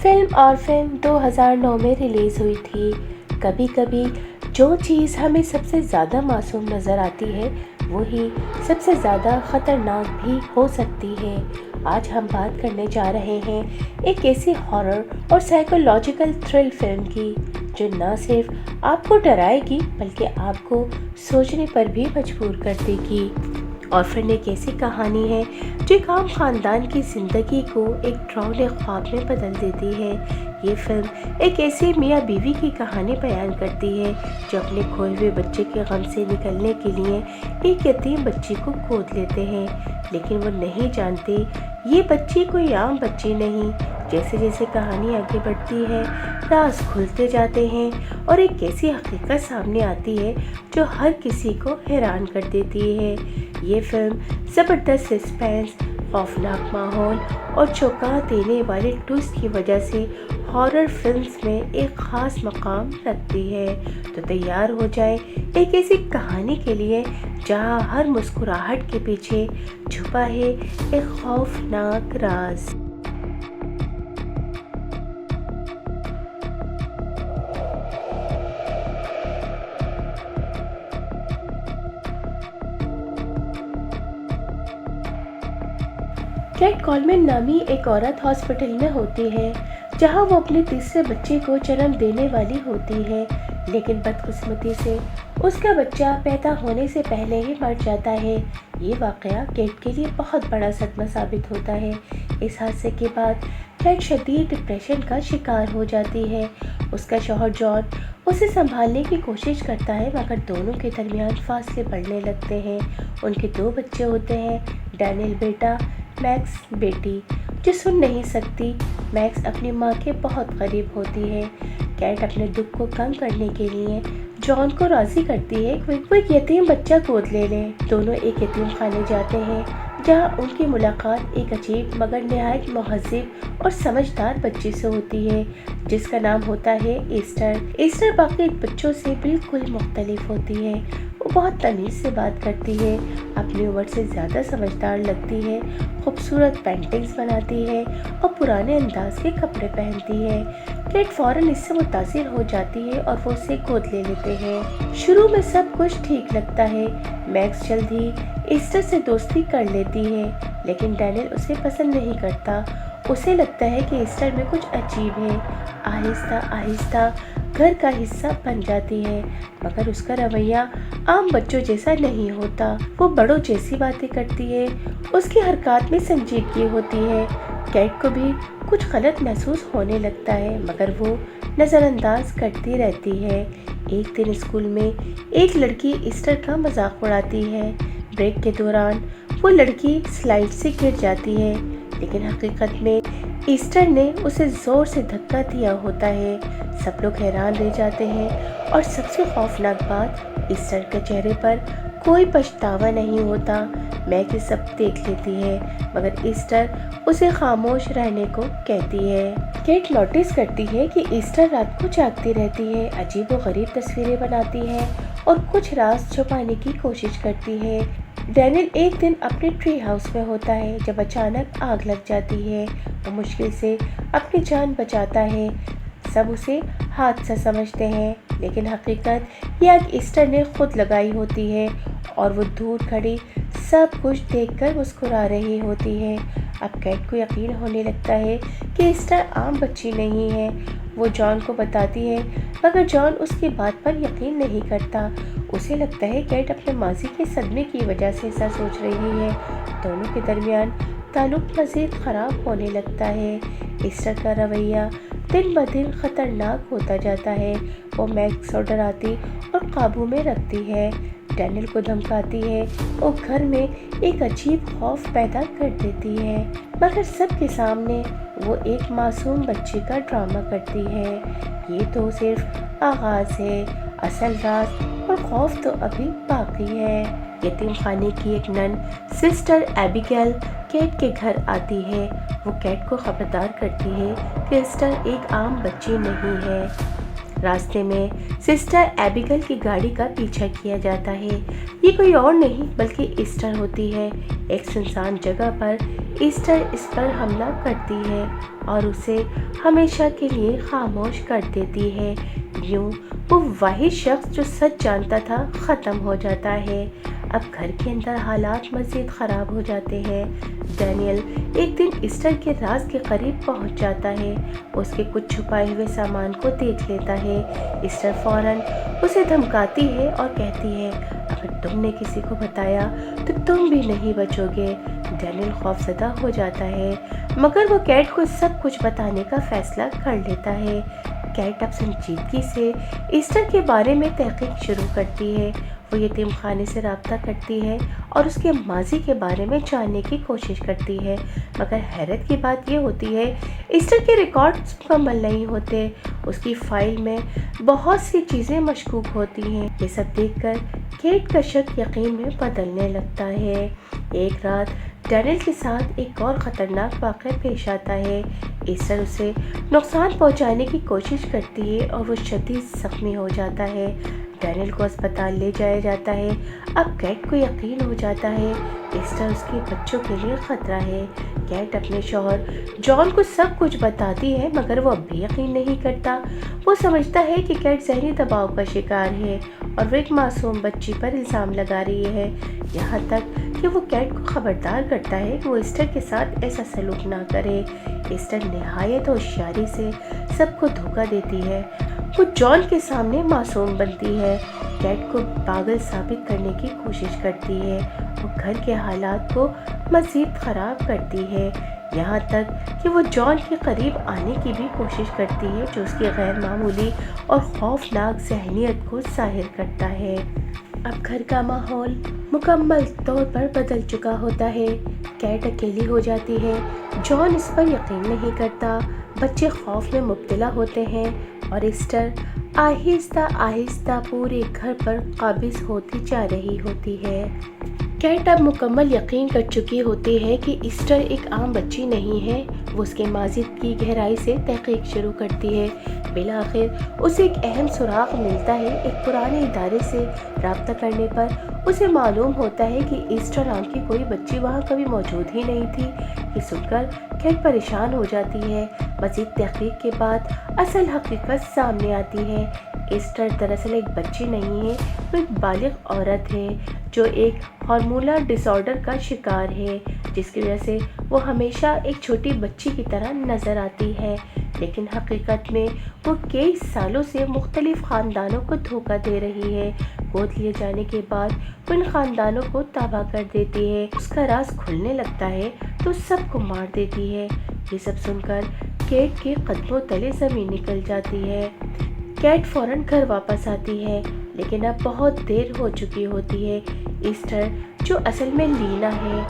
Film orphan 2009 میں release ہوئی تھی۔ کبھی کبھی جو چیز ہمیں سب سے زیادہ معصوم نظر آتی ہے وہی سب سے زیادہ خطرناک بھی ہو سکتی ہے۔ آج ہم بات کرنے جا رہے ہیں ایک ایسی ہارر اور سائیکولوجیکل تھرل فلم کی جو نہ صرف آپ کو ڈرائے گی بلکہ آپ کو سوچنے پر بھی مجبور کر دے گی۔ آرفن ایک ایسی کہانی ہے جو ایک عام خاندان کی زندگی کو ایک ڈراؤنے خواب میں بدل دیتی ہے۔ یہ فلم ایک ایسی میاں بیوی کی کہانی بیان کرتی ہے جو اپنے کھوئے ہوئے بچے کے غم سے نکلنے کے لیے ایک یتیم بچی کو گود لیتے ہیں، لیکن وہ نہیں جانتے یہ بچی کوئی عام بچی نہیں۔ جیسے جیسے کہانی آگے بڑھتی ہے راز کھلتے جاتے ہیں اور ایک ایسی حقیقت سامنے آتی ہے جو ہر کسی کو حیران کر دیتی ہے۔ یہ فلم زبردست سسپینس، خوفناک ماحول اور چونکا دینے والے ٹویسٹ کی وجہ سے ہارر فلمز میں ایک خاص مقام رکھتی ہے۔ تو تیار ہو جائیں ایک ایسی کہانی کے لیے جہاں ہر مسکراہٹ کے پیچھے چھپا ہے ایک خوفناک راز۔ کیٹ کولمن نامی ایک عورت ہاسپٹل میں ہوتی ہے جہاں وہ اپنے تیسرے بچے کو جنم دینے والی ہوتی ہے، لیکن بدقسمتی سے اس کا بچہ پیدا ہونے سے پہلے ہی مر جاتا ہے۔ یہ واقعہ کیٹ کے لیے بہت بڑا صدمہ ثابت ہوتا ہے۔ اس حادثے کے بعد کیٹ شدید ڈپریشن کا شکار ہو جاتی ہے۔ اس کا شوہر جان اسے سنبھالنے کی کوشش کرتا ہے مگر دونوں کے درمیان فاصلے بڑھنے لگتے ہیں۔ ان کے 2 بچے ہوتے ہیں، ڈینیل بیٹا، میکس بیٹی، جو سن نہیں سکتی۔ میکس اپنی ماں کے بہت قریب ہوتی ہے۔ کیٹ اپنے دکھ کو کم کرنے کے لیے جان کو راضی کرتی ہے کہ وہ ایک یتیم بچہ گود لے لیں۔ دونوں ایک یتیم خانے جاتے ہیں جہاں ان کی ملاقات ایک عجیب مگر نہایت مہذب اور سمجھدار بچی سے ہوتی ہے جس کا نام ہوتا ہے ایسٹر۔ ایسٹر باقی بچوں سے بالکل مختلف ہوتی ہے۔ وہ بہت تمیز سے بات کرتی ہے، اپنی عمر سے زیادہ سمجھدار لگتی ہے، خوبصورت پینٹنگز بناتی ہے اور پرانے انداز کے کپڑے پہنتی ہے۔ کیٹ فوراً اس سے متاثر ہو جاتی ہے اور وہ اسے گود لے لیتے ہیں۔ شروع میں سب کچھ ٹھیک لگتا ہے۔ میکس جلد ہی ایسٹر سے دوستی کر لیتی ہے لیکن ڈینیل اسے پسند نہیں کرتا۔ اسے لگتا ہے کہ ایسٹر میں کچھ عجیب ہے۔ آہستہ آہستہ گھر کا حصہ بن جاتی ہے مگر اس کا رویہ عام بچوں جیسا نہیں ہوتا۔ وہ بڑوں جیسی باتیں کرتی ہے، اس کی حرکات میں سنجیدگی ہوتی ہے۔ کیٹ کو بھی کچھ غلط محسوس ہونے لگتا ہے مگر وہ نظر انداز کرتی رہتی ہے۔ ایک دن اسکول میں ایک لڑکی ایسٹر کا مذاق اڑاتی ہے۔ بریک کے دوران وہ لڑکی سلائڈ سے گر جاتی ہے لیکن حقیقت میں ایسٹر نے اسے زور سے دھکا دیا ہوتا ہے۔ سب لوگ حیران رہ جاتے ہیں اور سب سے خوفناک بات ایسٹر کے چہرے پر کوئی پچھتاوا نہیں ہوتا۔ میگ یہ سب دیکھ لیتی ہے مگر ایسٹر اسے خاموش رہنے کو کہتی ہے۔ کیٹ نوٹس کرتی ہے کہ ایسٹر رات کو جاگتی رہتی ہے، عجیب و غریب تصویریں بناتی ہے اور کچھ راز چھپانے کی کوشش کرتی ہے۔ ڈینیل ایک دن اپنے ٹری ہاؤس میں ہوتا ہے جب اچانک آگ لگ جاتی ہے۔ وہ مشکل سے اپنی جان بچاتا ہے۔ سب اسے حادثہ سمجھتے ہیں لیکن حقیقت یہ آگ ایسٹر نے خود لگائی ہوتی ہے اور وہ دور کھڑی سب کچھ دیکھ کر مسکرا رہی ہوتی ہے۔ اب کیٹ کو یقین ہونے لگتا ہے کہ ایسٹر عام بچی نہیں ہے۔ وہ جان کو بتاتی ہے مگر جان اس کی بات پر یقین نہیں کرتا۔ اسے لگتا ہے کیٹ اپنے ماضی کے صدمے کی وجہ سے ایسا سوچ رہی ہے۔ دونوں کے درمیان تعلق مزید خراب ہونے لگتا ہے۔ ایسٹر کا رویہ دن بدن خطرناک ہوتا جاتا ہے۔ وہ میکس کو ڈراتی اور قابو میں رکھتی ہے، ڈینیل کو دھمکاتی ہے اور گھر میں ایک عجیب خوف پیدا کر دیتی ہے مگر سب کے سامنے وہ ایک معصوم بچے کا ڈرامہ کرتی ہے۔ یہ تو صرف آغاز ہے، اصل راز اور خوف تو ابھی باقی ہے۔ یتیم خانے کی ایک نن سسٹر ایبیگیل کیٹ کے گھر آتی ہے۔ وہ کیٹ کو خبردار کرتی ہے کہ ایسٹر ایک عام بچی نہیں ہے۔ راستے میں سسٹر ایبیگل کی گاڑی کا پیچھا کیا جاتا ہے۔ یہ کوئی اور نہیں بلکہ ایسٹر ہوتی ہے۔ ایک سنسان جگہ پر ایسٹر اس پر حملہ کرتی ہے اور اسے ہمیشہ کے لیے خاموش کر دیتی ہے۔ یوں وہ واحد شخص جو سچ جانتا تھا ختم ہو جاتا ہے۔ اب گھر کے اندر حالات مزید خراب ہو جاتے ہیں۔ ڈینیل ایک دن ایسٹر کے راز کے قریب پہنچ جاتا ہے۔ اس کے کچھ چھپائے ہوئے سامان کو دیکھ لیتا ہے۔ ایسٹر فوراً اسے دھمکاتی ہے اور کہتی ہے اگر تم نے کسی کو بتایا تو تم بھی نہیں بچو گے۔ ڈینیل خوفزدہ ہو جاتا ہے مگر وہ کیٹ کو سب کچھ بتانے کا فیصلہ کر لیتا ہے۔ کیٹ اب سنجیدگی سے ایسٹر کے بارے میں تحقیق شروع کرتی ہے۔ وہ یتیم خانے سے رابطہ کرتی ہے اور اس کے ماضی کے بارے میں جاننے کی کوشش کرتی ہے، مگر حیرت کی بات یہ ہوتی ہے ایسٹر کے ریکارڈز مکمل نہیں ہوتے۔ اس کی فائل میں بہت سی چیزیں مشکوک ہوتی ہیں۔ یہ سب دیکھ کر کیٹ کا شک یقین میں بدلنے لگتا ہے۔ ایک رات ڈینیل کے ساتھ ایک اور خطرناک واقعہ پیش آتا ہے۔ ایسٹر اسے نقصان پہنچانے کی کوشش کرتی ہے اور وہ شدید زخمی ہو جاتا ہے۔ ڈینیل کو اسپتال لے جایا جاتا ہے۔ اب کیٹ کو یقین ہو جاتا ہے ایسٹر اس کے بچوں کے لیے خطرہ ہے۔ کیٹ اپنے شوہر جان کو سب کچھ بتاتی ہے مگر وہ اب بھی یقین نہیں کرتا۔ وہ سمجھتا ہے کہ کیٹ ذہنی دباؤ کا شکار ہے اور وہ ایک معصوم بچی پر الزام لگا رہی ہے، یہاں تک کہ وہ کیٹ کو خبردار کرتا ہے کہ وہ ایسٹر کے ساتھ ایسا سلوک نہ کرے۔ ایسٹر نہایت ہوشیاری سے سب کو دھوکہ دیتی ہے۔ وہ جان کے سامنے معصوم بنتی ہے، کیٹ کو پاگل ثابت کرنے کی کوشش کرتی ہے۔ وہ گھر کے حالات کو مزید خراب کرتی ہے، یہاں تک کہ وہ جان کے قریب آنے کی بھی کوشش کرتی ہے جو اس کی غیر معمولی اور خوفناک ذہنیت کو ظاہر کرتا ہے۔ اب گھر کا ماحول مکمل طور پر بدل چکا ہوتا ہے۔ کیٹ اکیلی ہو جاتی ہے، جان اس پر یقین نہیں کرتا، بچے خوف میں مبتلا ہوتے ہیں اور ایسٹر آہستہ آہستہ پورے گھر پر قابض ہوتی جا رہی ہوتی ہے۔ کیٹ اب مکمل یقین کر چکی ہوتی ہے کہ ایسٹر ایک عام بچی نہیں ہے۔ وہ اس کے ماضی کی گہرائی سے تحقیق شروع کرتی ہے۔ بالآخر اسے ایک اہم سراغ ملتا ہے۔ ایک پرانے ادارے سے رابطہ کرنے پر اسے معلوم ہوتا ہے کہ ایسٹر نام کی کوئی بچی وہاں کبھی موجود ہی نہیں تھی۔ یہ سن کر کیٹ پریشان ہو جاتی ہے۔ مزید تحقیق کے بعد اصل حقیقت سامنے آتی ہے۔ ایسٹر دراصل ایک بچی نہیں ہے، وہ ایک بالغ عورت ہے جو ایک ہارمونل ڈس آرڈر کا شکار ہے، جس کی وجہ سے وہ ہمیشہ ایک چھوٹی بچی کی طرح نظر آتی ہے، لیکن حقیقت میں وہ کئی سالوں سے مختلف خاندانوں کو دھوکہ دے رہی ہے۔ گود لیے جانے کے بعد وہ ان خاندانوں کو تباہ کر دیتی ہے۔ اس کا راز کھلنے لگتا ہے تو سب کو مار دیتی ہے۔ یہ سب سن کر کیٹ کے قدموں تلے زمین نکل جاتی ہے۔ کیٹ فوراً گھر واپس آتی ہے لیکن اب بہت دیر ہو چکی ہوتی ہے۔ ایسٹر جو اصل میں لینا ہے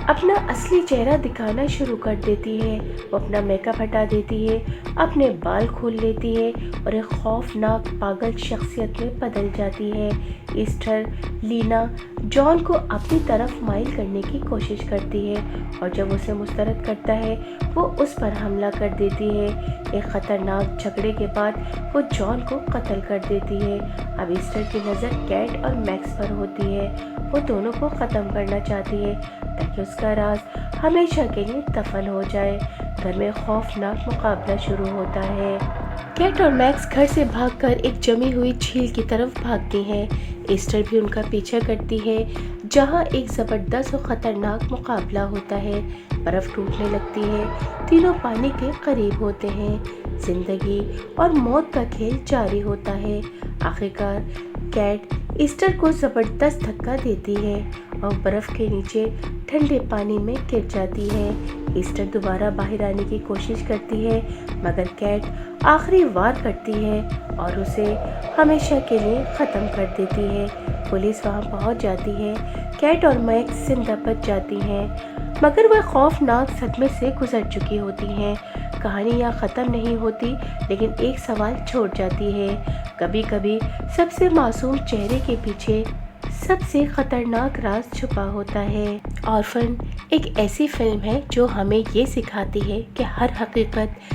اپنا اصلی چہرہ دکھانا شروع کر دیتی ہے۔ وہ اپنا میک اپ ہٹا دیتی ہے، اپنے بال کھول لیتی ہے اور ایک خوفناک پاگل شخصیت میں بدل جاتی ہے۔ ایسٹر لینا جان کو اپنی طرف مائل کرنے کی کوشش کرتی ہے اور جب اسے مسترد کرتا ہے وہ اس پر حملہ کر دیتی ہے۔ ایک خطرناک جھگڑے کے بعد وہ جان کو قتل کر دیتی ہے۔ اب ایسٹر کی نظر کیٹ اور میکس پر ہوتی ہے۔ وہ دونوں کو ختم کرنا چاہتی ہے تاکہ اس کا راز ہمیشہ کے لیے دفن ہو جائے۔ گھر میں خوفناک مقابلہ شروع ہوتا ہے۔ کیٹ اور میکس گھر سے بھاگ کر ایک جمی ہوئی جھیل کی طرف بھاگتی ہیں۔ ایسٹر بھی ان کا پیچھا کرتی ہے جہاں ایک زبردست اور خطرناک مقابلہ ہوتا ہے۔ برف ٹوٹنے لگتی ہے، تینوں پانی کے قریب ہوتے ہیں۔ زندگی اور موت کا کھیل جاری ہوتا ہے۔ آخرکار کیٹ ایسٹر کو زبردست دھکا دیتی ہے اور برف کے نیچے ٹھنڈے پانی میں گر جاتی ہے۔ ایسٹر دوبارہ باہر آنے کی کوشش کرتی ہے مگر کیٹ آخری وار کرتی ہے اور اسے ہمیشہ کے لیے ختم کر دیتی ہے۔ پولیس وہاں پہنچ جاتی ہے۔ کیٹ اور میکس زندہ بچ جاتی ہیں مگر وہ خوفناک صدمے سے گزر چکی ہوتی ہیں۔ کہانی یہاں ختم نہیں ہوتی لیکن ایک سوال چھوڑ جاتی ہے، کبھی کبھی سب سے معصوم چہرے کے پیچھے سب سے خطرناک راز چھپا ہوتا ہے۔ آرفن ایک ایسی فلم ہے جو ہمیں یہ سکھاتی ہے کہ ہر حقیقت